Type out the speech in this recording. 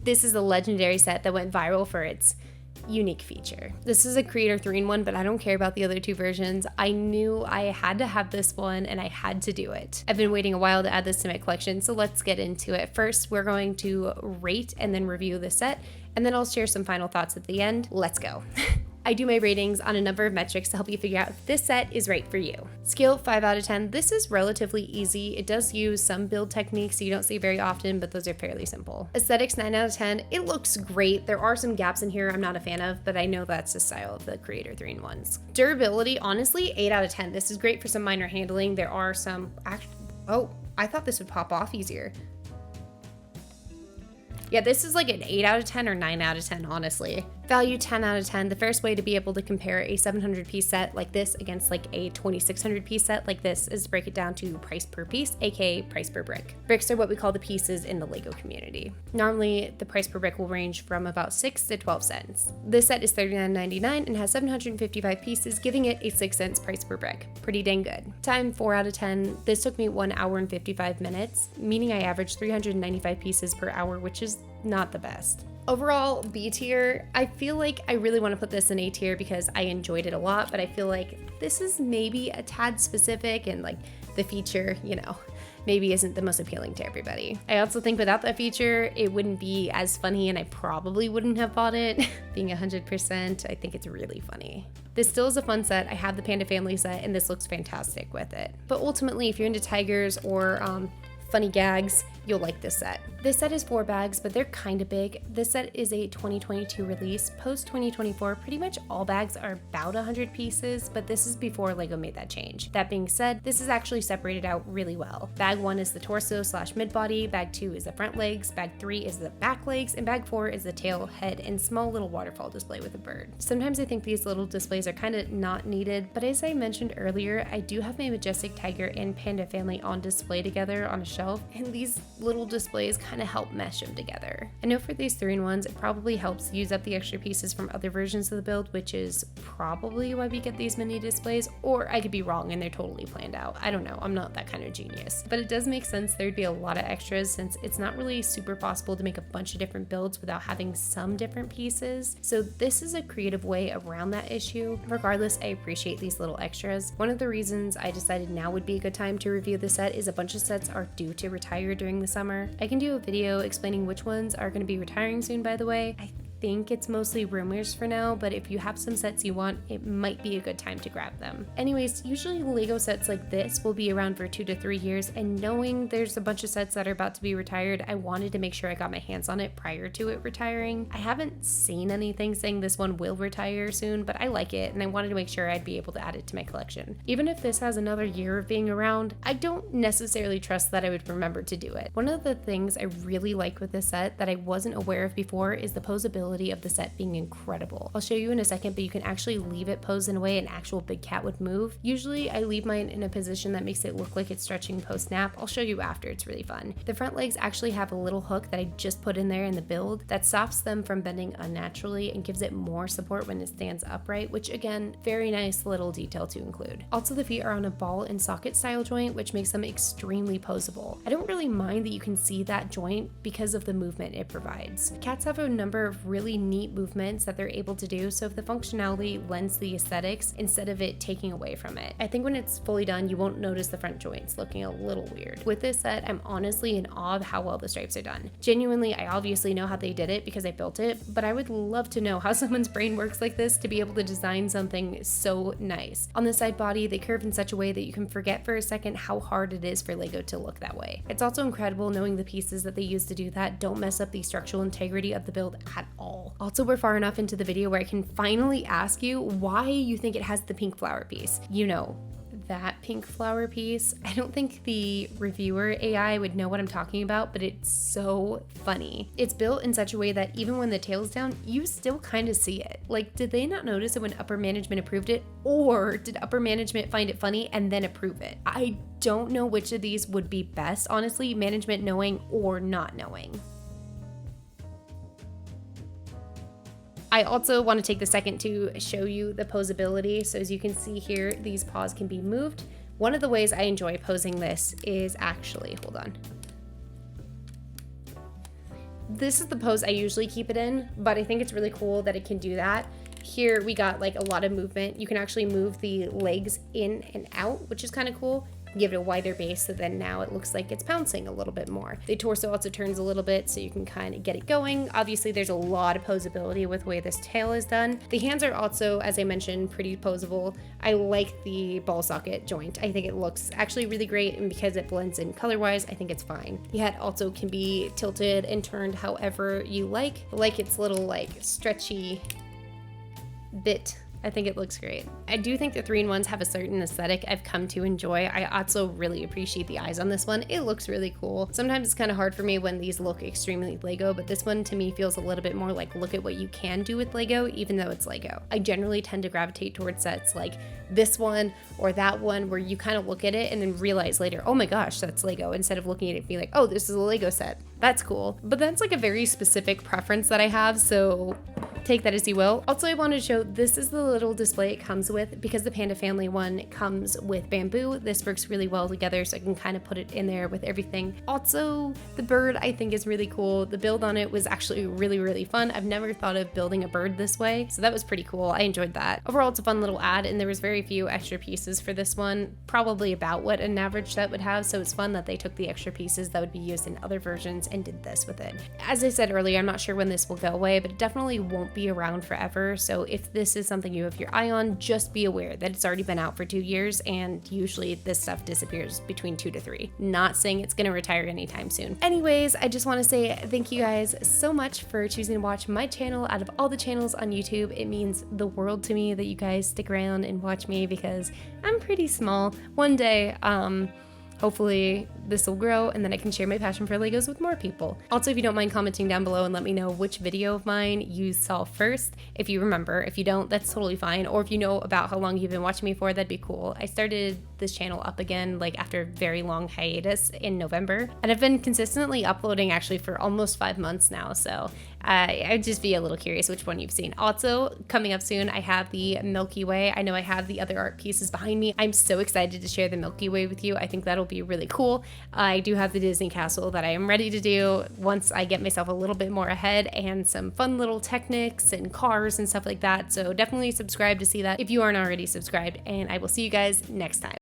This is a legendary set that went viral for its unique feature. This is a Creator 3-in-1, but I don't care about the other two versions. I knew I had to have this one and I had to do it. I've been waiting a while to add this to my collection, so let's get into it. First, we're going to rate and then review the set, and then I'll share some final thoughts at the end. Let's go. I do my ratings on a number of metrics to help you figure out if this set is right for you. Scale 5 out of 10. This is relatively easy. It does use some build techniques you don't see very often, but those are fairly simple. Aesthetics 9 out of 10. It looks great. There are some gaps in here I'm not a fan of, but I know that's the style of the Creator 3-in-1s. Durability, honestly, 8 out of 10. This is great for some minor handling. There are some, oh, I thought this would pop off easier. Yeah, this is like an 8 out of 10 or 9 out of 10, honestly. Value 10 out of 10. The first way to be able to compare a 700 piece set like this against like a 2600 piece set like this is to break it down to price per piece, aka price per brick. Bricks are what we call the pieces in the Lego community. Normally, the price per brick will range from about 6 to 12 cents. This set is $39.99 and has 755 pieces, giving it a 6 cents price per brick. Pretty dang good. Time 4 out of 10. This took me 1 hour and 55 minutes, meaning I averaged 395 pieces per hour, which is not the best. Overall, B tier. I feel like I really want to put this in A tier because I enjoyed it a lot, but I feel like this is maybe a tad specific and like the feature, you know, maybe isn't the most appealing to everybody. I also think without that feature, it wouldn't be as funny and I probably wouldn't have bought it. Being 100%, I think it's really funny. This still is a fun set. I have the Panda Family set and this looks fantastic with it. But ultimately, if you're into tigers or funny gags, you'll like this set. This set is 4 bags, but they're kind of big. This set is a 2022 release. Post 2024, pretty much all bags are about 100 pieces, but this is before Lego made that change. That being said, this is actually separated out really well. Bag 1 is the torso / mid body, bag 2 is the front legs, bag 3 is the back legs, and bag 4 is the tail, head, and small little waterfall display with a bird. Sometimes I think these little displays are kind of not needed, but as I mentioned earlier, I do have my Majestic Tiger and Panda Family on display together on a shelf, and these little displays kind of help mesh them together. I know for these 3-in-1s, it probably helps use up the extra pieces from other versions of the build, which is probably why we get these mini displays, or I could be wrong and they're totally planned out. I don't know, I'm not that kind of genius. But it does make sense there'd be a lot of extras since it's not really super possible to make a bunch of different builds without having some different pieces. So this is a creative way around that issue. Regardless, I appreciate these little extras. One of the reasons I decided now would be a good time to review the set is a bunch of sets are due to retire during the summer. I can do a video explaining which ones are going to be retiring soon, by the way. I think it's mostly rumors for now, but if you have some sets you want, it might be a good time to grab them. Anyways, usually Lego sets like this will be around for 2 to 3 years, and knowing there's a bunch of sets that are about to be retired, I wanted to make sure I got my hands on it prior to it retiring. I haven't seen anything saying this one will retire soon, but I like it, and I wanted to make sure I'd be able to add it to my collection. Even if this has another year of being around, I don't necessarily trust that I would remember to do it. One of the things I really like with this set that I wasn't aware of before is the Poseability of the set being incredible. I'll show you in a second, but you can actually leave it posed in a way an actual big cat would move. Usually I leave mine in a position that makes it look like it's stretching post nap. I'll show you after, it's really fun. The front legs actually have a little hook that I just put in there in the build that stops them from bending unnaturally and gives it more support when it stands upright, which again, very nice little detail to include. Also, the feet are on a ball and socket style joint, which makes them extremely posable. I don't really mind that you can see that joint because of the movement it provides. Cats have a number of really neat movements that they're able to do, so if the functionality lends the aesthetics instead of it taking away from it. I think when it's fully done, you won't notice the front joints looking a little weird. With this set, I'm honestly in awe of how well the stripes are done. Genuinely, I obviously know how they did it because I built it, but I would love to know how someone's brain works like this to be able to design something so nice. On the side body, they curve in such a way that you can forget for a second how hard it is for Lego to look that way. It's also incredible knowing the pieces that they use to do that don't mess up the structural integrity of the build at all. Also, we're far enough into the video where I can finally ask you why you think it has the pink flower piece. You know, that pink flower piece. I don't think the reviewer AI would know what I'm talking about, but it's so funny. It's built in such a way that even when the tail's down, you still kind of see it. Like, did they not notice it when upper management approved it? Or did upper management find it funny and then approve it? I don't know which of these would be best, honestly, management knowing or not knowing. I also want to take the second to show you the posability. So as you can see here, these paws can be moved. One of the ways I enjoy posing this is actually, hold on. This is the pose I usually keep it in, but I think it's really cool that it can do that. Here we got like a lot of movement. You can actually move the legs in and out, which is kind of cool. Give it a wider base, so then now it looks like it's bouncing a little bit more. The torso also turns a little bit, so you can kind of get it going. Obviously, there's a lot of posability with the way this tail is done. The hands are also, as I mentioned, pretty posable. I like the ball socket joint. I think it looks actually really great, and because it blends in color-wise, I think it's fine. The head also can be tilted and turned however you like its little like stretchy bit. I think it looks great. I do think the 3-in-1s have a certain aesthetic I've come to enjoy. I also really appreciate the eyes on this one. It looks really cool. Sometimes it's kind of hard for me when these look extremely Lego, but this one to me feels a little bit more like look at what you can do with Lego, even though it's Lego. I generally tend to gravitate towards sets like this one or that one where you kind of look at it and then realize later, oh my gosh, that's Lego, instead of looking at it and being like, oh, this is a Lego set. That's cool. But that's like a very specific preference that I have, so take that as you will. Also, I wanted to show this is the little display it comes with. Because the Panda Family one comes with bamboo, this works really well together, so I can kind of put it in there with everything. Also, the bird I think is really cool. The build on it was actually really fun. I've never thought of building a bird this way, so that was pretty cool. I enjoyed that. Overall, it's a fun little ad, and there was very few extra pieces for this one, probably about what an average set would have, so it's fun that they took the extra pieces that would be used in other versions and did this with it. As I said earlier, I'm not sure when this will go away, but it definitely won't be around forever, so if this is something you have your eye on, just be aware that it's already been out for 2 years, and usually this stuff disappears between 2 to 3. Not saying it's gonna retire anytime soon. Anyways, I just want to say thank you guys so much for choosing to watch my channel out of all the channels on YouTube. It means the world to me that you guys stick around and watch me because I'm pretty small. One day, hopefully this will grow and then I can share my passion for Legos with more people. Also, if you don't mind commenting down below and let me know which video of mine you saw first, if you remember. If you don't, that's totally fine. Or if you know about how long you've been watching me for, that'd be cool. I started this channel up again like after a very long hiatus in November, and I've been consistently uploading actually for almost 5 months now, so I'd just be a little curious which one you've seen. Also, coming up soon, I have the Milky Way. I know I have the other art pieces behind me. I'm so excited to share the Milky Way with you. I think that'll be really cool. I do have the Disney Castle that I am ready to do once I get myself a little bit more ahead, and some fun little Technics and cars and stuff like that, so definitely subscribe to see that if you aren't already subscribed, and I will see you guys next time.